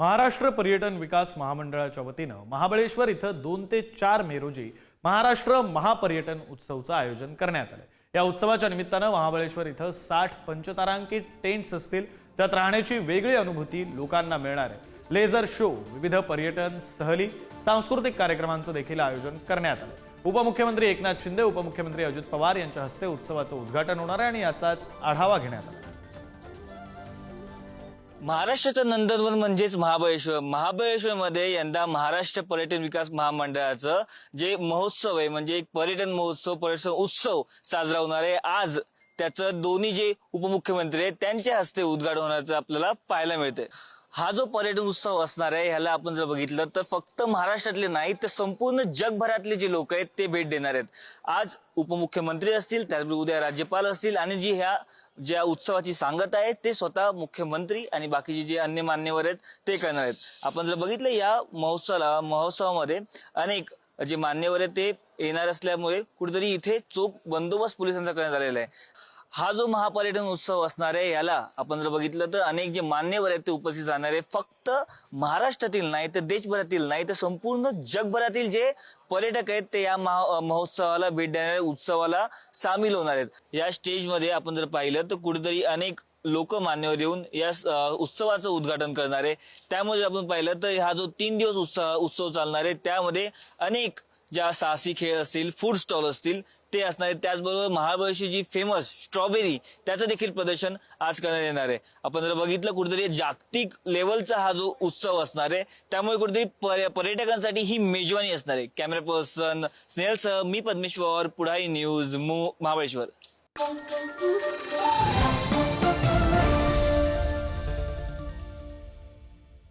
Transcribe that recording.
महाराष्ट्र पर्यटन विकास महामंडळाच्या वतीनं महाबळेश्वर इथं 2 ते 4 मे रोजी महाराष्ट्र महापर्यटन उत्सवचं आयोजन करण्यात आलं। या उत्सवाच्या निमित्तानं महाबळेश्वर इथं 60 पंचतारांकित टेंट्स असतील, त्यात राहण्याची वेगळी अनुभूती लोकांना मिळणार आहे। लेझर शो, विविध पर्यटन सहली, सांस्कृतिक कार्यक्रमांचं देखील आयोजन करण्यात आलं। उपमुख्यमंत्री एकनाथ शिंदे, उपमुख्यमंत्री अजित पवार यांच्या हस्ते उत्सवाचं उद्घाटन होणार आहे आणि याचाच आढावा घेण्यात आला। महाराष्ट्राचं नंदनवन म्हणजेच महाबळेश्वरमध्ये यंदा महाराष्ट्र पर्यटन विकास महामंडळाचं जे महोत्सव आहे, म्हणजे एक पर्यटन महोत्सव, पर्यटन उत्सव साजरा होणार आहे। आज त्याचं दोन्ही जे उपमुख्यमंत्री आहेत त्यांच्या हस्ते उद्घाटन होण्याचं आपल्याला पाहायला मिळतंय। हा जो पर्यटन उत्सव असणार आहे, ह्याला आपण जर बघितलं तर फक्त महाराष्ट्रातले नाही तर संपूर्ण जगभरातले जे लोक आहेत ते भेट देणार आहेत। आज उपमुख्यमंत्री असतील, त्याचबरोबर उद्या राज्यपाल असतील आणि जी ज्या उत्सवाची सांगता आहे ते स्वतः मुख्यमंत्री आणि बाकीचे जे अन्य मान्यवर आहेत ते करणार आहेत। आपण जर बघितलं या महोत्सवामध्ये अनेक जे मान्यवर आहेत ते येणार असल्यामुळे कुठेतरी इथे चोख बंदोबस्त पोलिसांचा करण्यात आलेला आहे। हा जो महापर्यटन उत्सव असणार आहे, याला आपण जर बघितलं तर अनेक जे मान्यवर आहेत ते उपस्थित राहणार आहे। फक्त महाराष्ट्रातील नाही तर देशभरातील नाही तर संपूर्ण जगभरातील जे पर्यटक आहेत ते या महोत्सवाला भेट देणाऱ्या उत्सवाला सामील होणार आहेत। या स्टेजमध्ये आपण जर पाहिलं तर कुठेतरी अनेक लोक मान्यवर येऊन या उत्सवाचं उद्घाटन करणार आहे। त्यामुळे आपण पाहिलं तर हा जो 3 दिवस उत्सव चालणार आहे, त्यामध्ये अनेक ज्या साहसी खेळ असतील, फूड स्टॉल असतील ते असणार आहेत। त्याचबरोबर महाबळेश्वरची फेमस स्ट्रॉबेरी त्याचं देखील प्रदर्शन आज करण्यात येणार आहे। आपण जर बघितलं कुठेतरी जागतिक लेवलचा हा जो उत्सव असणार आहे, त्यामुळे कुठेतरी पर्यटकांसाठी ही मेजवानी असणार आहे। कॅमेरा पर्सन स्नेहलसह मी पद्मेश पवार, पुढाई न्यूज, महाबळेश्वर।